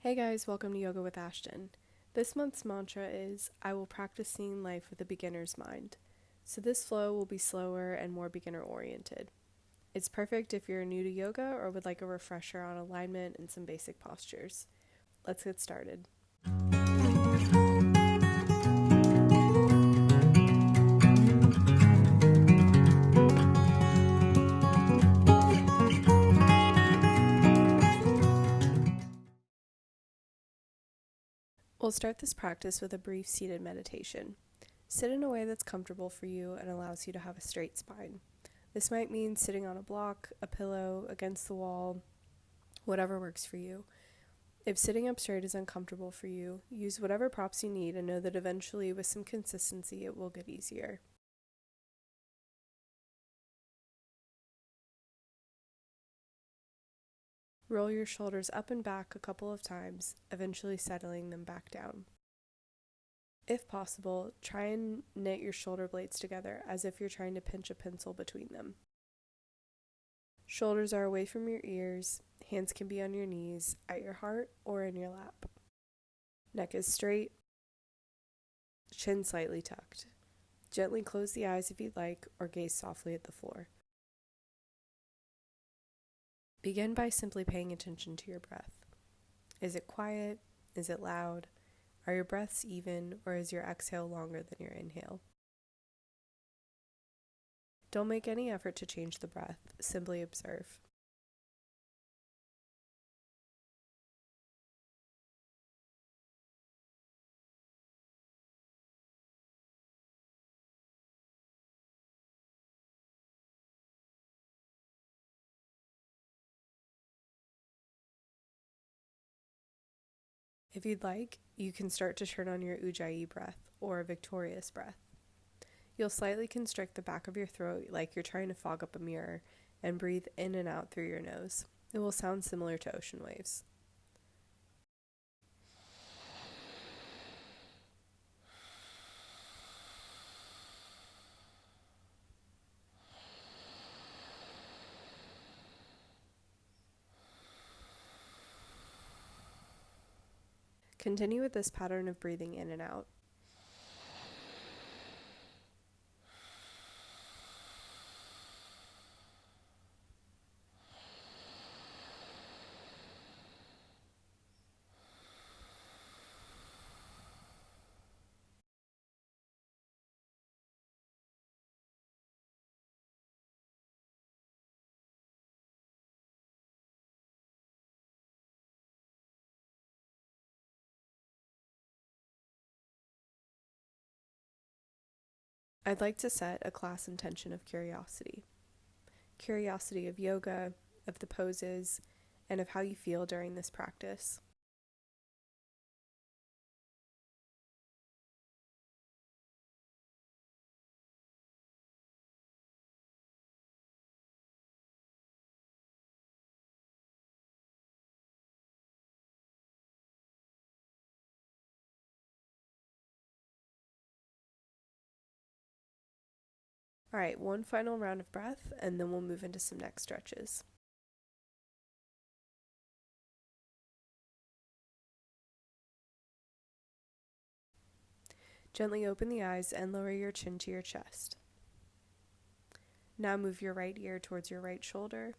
Hey guys, welcome to Yoga with Ashton. This month's mantra is, I will practice seeing life with a beginner's mind. So this flow will be slower and more beginner oriented. It's perfect if you're new to yoga or would like a refresher on alignment and some basic postures. Let's get started. We'll start this practice with a brief seated meditation. Sit in a way that's comfortable for you and allows you to have a straight spine. This might mean sitting on a block, a pillow, against the wall, whatever works for you. If sitting up straight is uncomfortable for you, use whatever props you need and know that eventually, with some consistency, it will get easier. Roll your shoulders up and back a couple of times, eventually settling them back down. If possible, try and knit your shoulder blades together as if you're trying to pinch a pencil between them. Shoulders are away from your ears, hands can be on your knees, at your heart, or in your lap. Neck is straight, chin slightly tucked. Gently close the eyes if you'd like, or gaze softly at the floor. Begin by simply paying attention to your breath. Is it quiet? Is it loud? Are your breaths even, or is your exhale longer than your inhale? Don't make any effort to change the breath, simply observe. If you'd like, you can start to turn on your ujjayi breath, or a victorious breath. You'll slightly constrict the back of your throat like you're trying to fog up a mirror, and breathe in and out through your nose. It will sound similar to ocean waves. Continue with this pattern of breathing in and out. I'd like to set a class intention of curiosity. Curiosity of yoga, of the poses, and of how you feel during this practice. All right, one final round of breath, and then we'll move into some neck stretches. Gently open the eyes and lower your chin to your chest. Now move your right ear towards your right shoulder.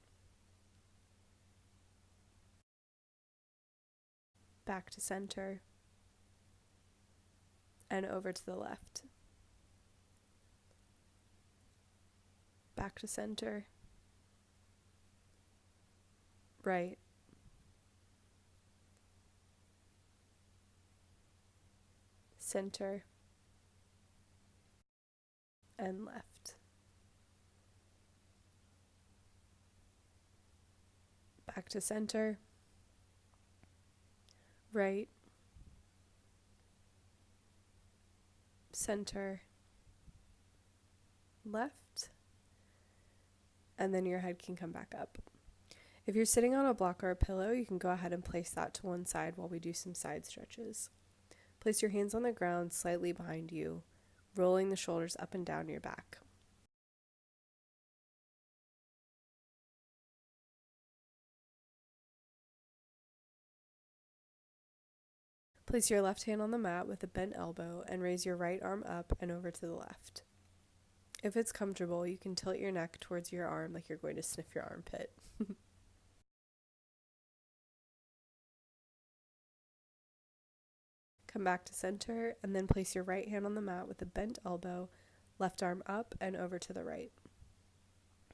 Back to center. And over to the left. Back to center. Right. Center. And left. Back to center. Right. Center. Left. And then your head can come back up. If you're sitting on a block or a pillow, you can go ahead and place that to one side while we do some side stretches. Place your hands on the ground slightly behind you, rolling the shoulders up and down your back. Place your left hand on the mat with a bent elbow and raise your right arm up and over to the left. If it's comfortable, you can tilt your neck towards your arm like you're going to sniff your armpit. Come back to center and then place your right hand on the mat with a bent elbow, left arm up and over to the right.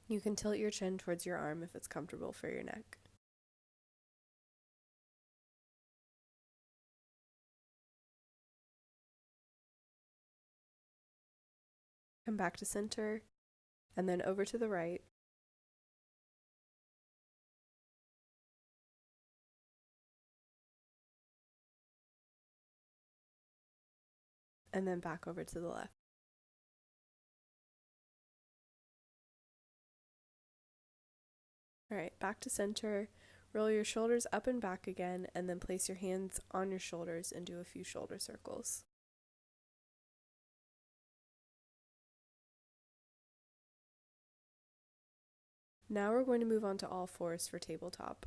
You can tilt your chin towards your arm if it's comfortable for your neck. Come back to center and then over to the right. And then back over to the left. Alright, back to center. Roll your shoulders up and back again, and then place your hands on your shoulders and do a few shoulder circles. Now we're going to move on to all fours for tabletop.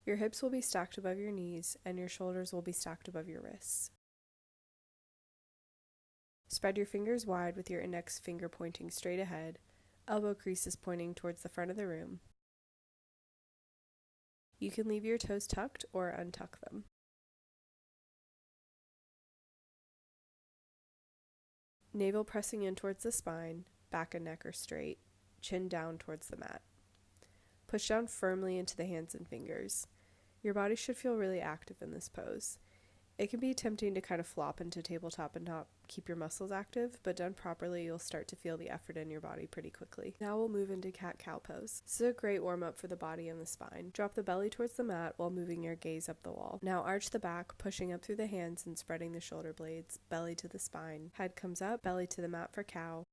Your hips will be stacked above your knees, and your shoulders will be stacked above your wrists. Spread your fingers wide with your index finger pointing straight ahead, elbow creases pointing towards the front of the room. You can leave your toes tucked or untuck them. Navel pressing in towards the spine, back and neck are straight, chin down towards the mat. Push down firmly into the hands and fingers. Your body should feel really active in this pose. It can be tempting to kind of flop into tabletop and not keep your muscles active, but done properly, you'll start to feel the effort in your body pretty quickly. Now we'll move into cat-cow pose. This is a great warm-up for the body and the spine. Drop the belly towards the mat while moving your gaze up the wall. Now arch the back, pushing up through the hands and spreading the shoulder blades, belly to the spine. Head comes up, belly to the mat for cow.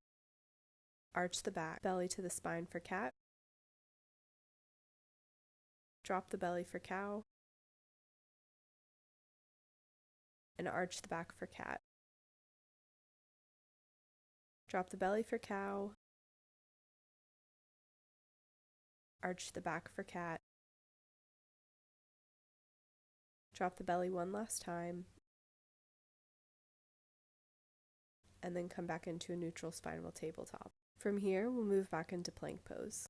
Arch the back, belly to the spine for cat. Drop the belly for cow. And arch the back for cat. Drop the belly for cow. Arch the back for cat. Drop the belly one last time. And then come back into a neutral spinal tabletop. From here, we'll move back into plank pose.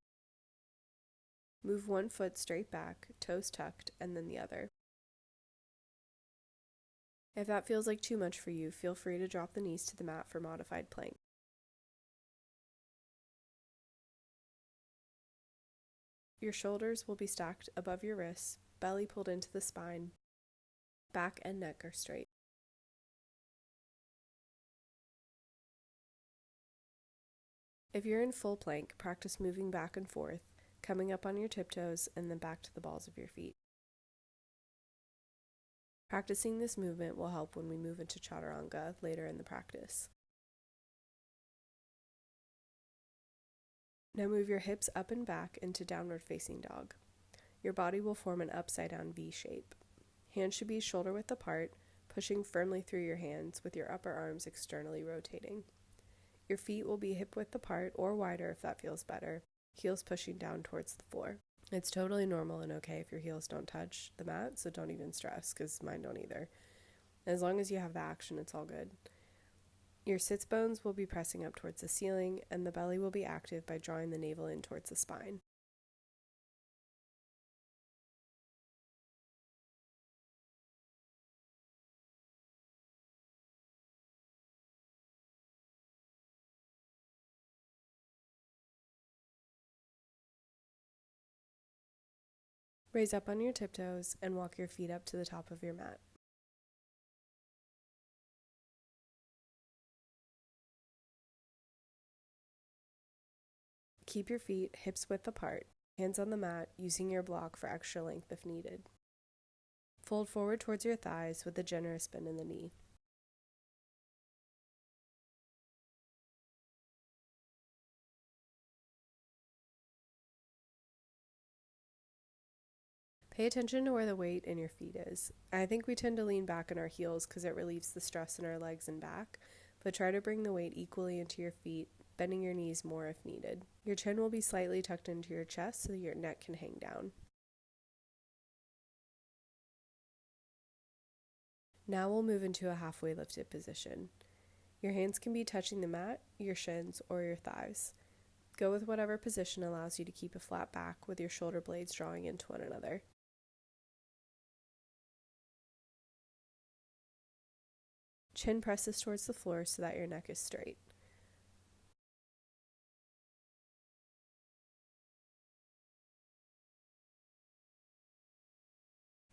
Move one foot straight back, toes tucked, and then the other. If that feels like too much for you, feel free to drop the knees to the mat for modified plank. Your shoulders will be stacked above your wrists, belly pulled into the spine. Back and neck are straight. If you're in full plank, practice moving back and forth, coming up on your tiptoes, and then back to the balls of your feet. Practicing this movement will help when we move into chaturanga later in the practice. Now move your hips up and back into downward facing dog. Your body will form an upside down V shape. Hands should be shoulder width apart, pushing firmly through your hands with your upper arms externally rotating. Your feet will be hip width apart or wider if that feels better, heels pushing down towards the floor. It's totally normal and okay if your heels don't touch the mat, so don't even stress, because mine don't either. As long as you have the action, it's all good. Your sits bones will be pressing up towards the ceiling, and the belly will be active by drawing the navel in towards the spine. Raise up on your tiptoes and walk your feet up to the top of your mat. Keep your feet hips width apart, hands on the mat, using your block for extra length if needed. Fold forward towards your thighs with a generous bend in the knee. Pay attention to where the weight in your feet is. I think we tend to lean back in our heels because it relieves the stress in our legs and back, but try to bring the weight equally into your feet bending your knees more if needed. Your chin will be slightly tucked into your chest so that your neck can hang down. Now we'll move into a halfway lifted position. Your hands can be touching the mat, your shins, or your thighs. Go with whatever position allows you to keep a flat back with your shoulder blades drawing into one another. Chin presses towards the floor so that your neck is straight.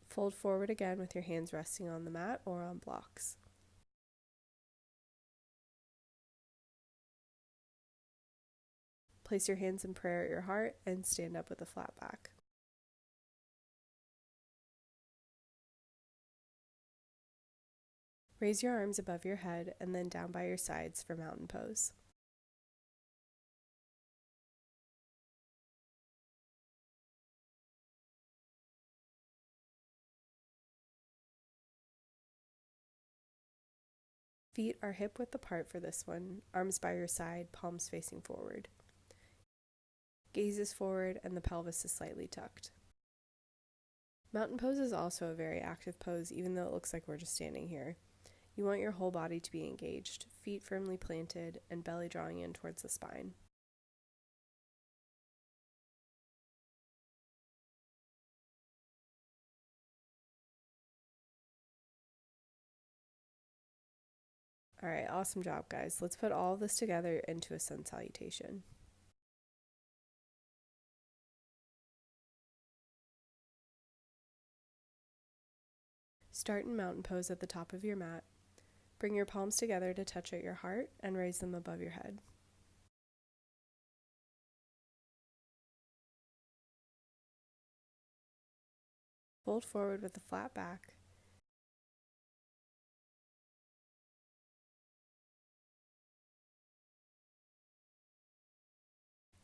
Fold forward again with your hands resting on the mat or on blocks. Place your hands in prayer at your heart and stand up with a flat back. Raise your arms above your head and then down by your sides for mountain pose. Feet are hip-width apart for this one, arms by your side, palms facing forward. Gaze is forward and the pelvis is slightly tucked. Mountain pose is also a very active pose, even though it looks like we're just standing here. You want your whole body to be engaged, feet firmly planted and belly drawing in towards the spine. Alright, awesome job guys. Let's put all of this together into a sun salutation. Start in mountain pose at the top of your mat. Bring your palms together to touch at your heart and raise them above your head. Fold forward with a flat back.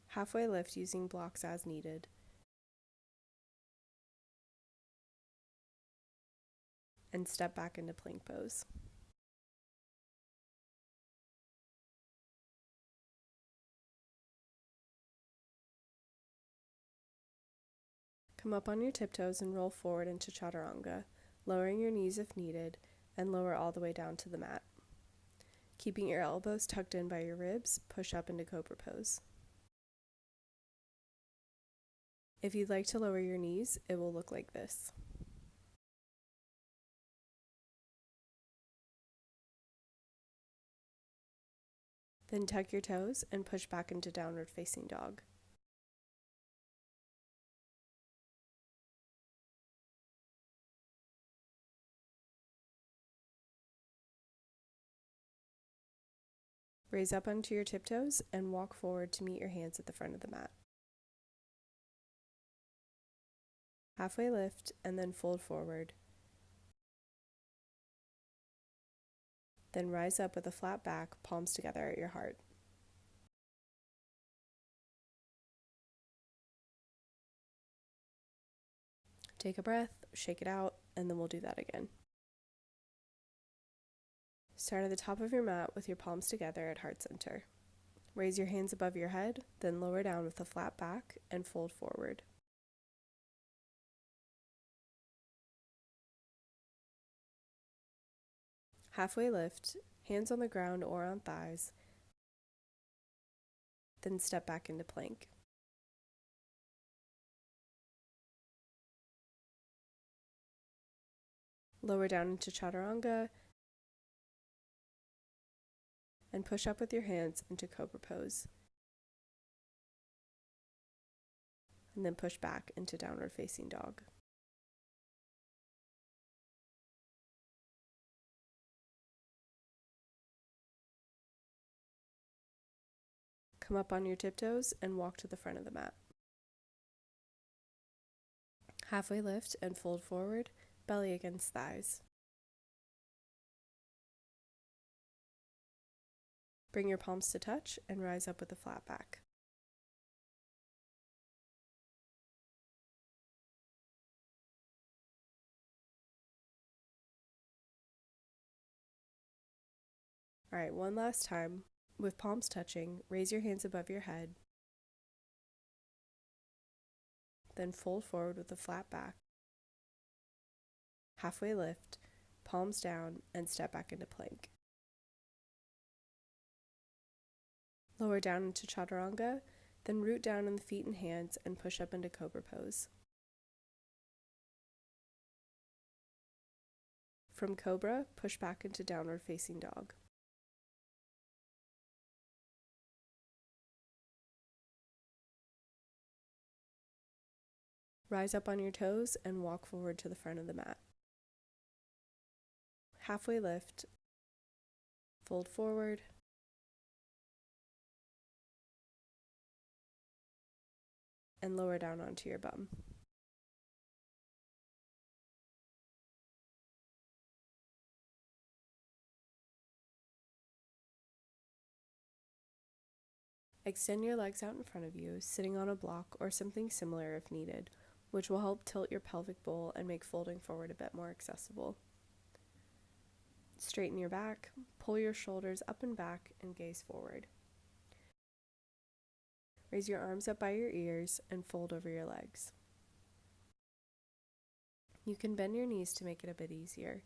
Halfway lift using blocks as needed. And step back into plank pose. Come up on your tiptoes and roll forward into chaturanga, lowering your knees if needed, and lower all the way down to the mat. Keeping your elbows tucked in by your ribs, push up into cobra pose. If you'd like to lower your knees, it will look like this. Then tuck your toes and push back into downward facing dog. Raise up onto your tiptoes and walk forward to meet your hands at the front of the mat. Halfway lift and then fold forward. Then rise up with a flat back, palms together at your heart. Take a breath, shake it out, and then we'll do that again. Start at the top of your mat with your palms together at heart center. Raise your hands above your head, then lower down with a flat back and fold forward. Halfway lift, hands on the ground or on thighs, then step back into plank. Lower down into chaturanga, and push up with your hands into cobra pose. And then push back into downward facing dog. Come up on your tiptoes and walk to the front of the mat. Halfway lift and fold forward, belly against thighs. Bring your palms to touch and rise up with a flat back. Alright, one last time. With palms touching, raise your hands above your head, then fold forward with a flat back. Halfway lift, palms down, and step back into plank. Lower down into chaturanga, then root down in the feet and hands and push up into cobra pose. From cobra, push back into downward facing dog. Rise up on your toes and walk forward to the front of the mat. Halfway lift, fold forward, and lower down onto your bum. Extend your legs out in front of you, sitting on a block or something similar if needed, which will help tilt your pelvic bowl and make folding forward a bit more accessible. Straighten your back, pull your shoulders up and back, and gaze forward. Raise your arms up by your ears and fold over your legs. You can bend your knees to make it a bit easier.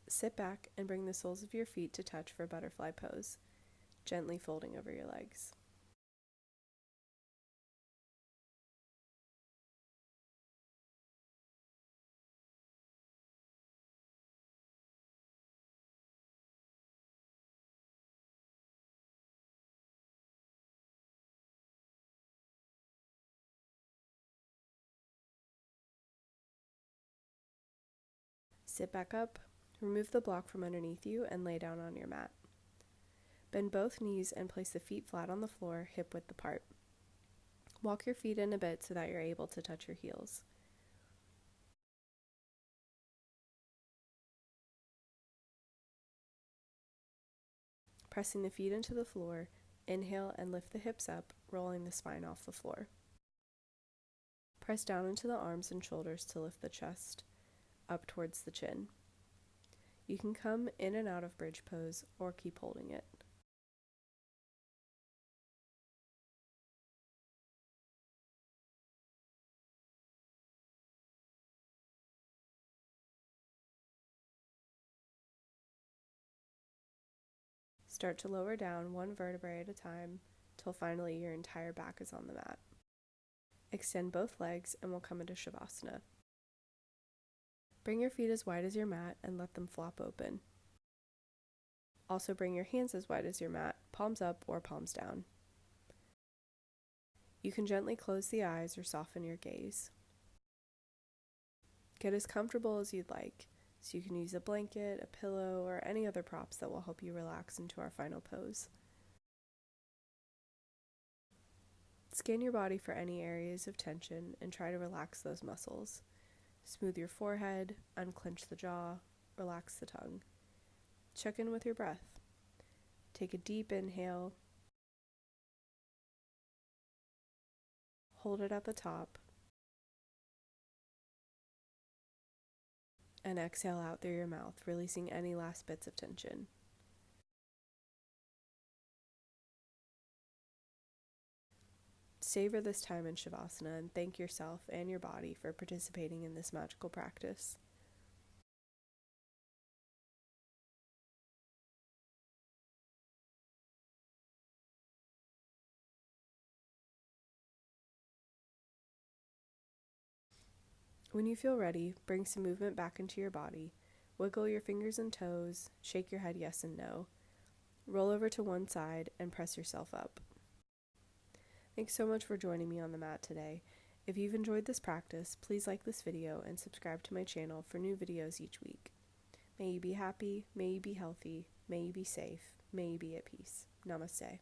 Sit back and bring the soles of your feet to touch for butterfly pose, gently folding over your legs. Sit back up, remove the block from underneath you, and lay down on your mat. Bend both knees and place the feet flat on the floor, hip width apart. Walk your feet in a bit so that you're able to touch your heels. Pressing the feet into the floor, inhale and lift the hips up, rolling the spine off the floor. Press down into the arms and shoulders to lift the chest up towards the chin. You can come in and out of bridge pose or keep holding it. Start to lower down one vertebrae at a time till finally your entire back is on the mat. Extend both legs and we'll come into Shavasana. Bring your feet as wide as your mat and let them flop open. Also bring your hands as wide as your mat, palms up or palms down. You can gently close the eyes or soften your gaze. Get as comfortable as you'd like, so you can use a blanket, a pillow, or any other props that will help you relax into our final pose. Scan your body for any areas of tension and try to relax those muscles. Smooth your forehead, unclench the jaw, relax the tongue. Check in with your breath. Take a deep inhale. Hold it at the top. And exhale out through your mouth, releasing any last bits of tension. Savor this time in Shavasana and thank yourself and your body for participating in this magical practice. When you feel ready, bring some movement back into your body. Wiggle your fingers and toes, shake your head yes and no. Roll over to one side and press yourself up. Thanks so much for joining me on the mat today. If you've enjoyed this practice, please like this video and subscribe to my channel for new videos each week. May you be happy, may you be healthy, may you be safe, may you be at peace. Namaste.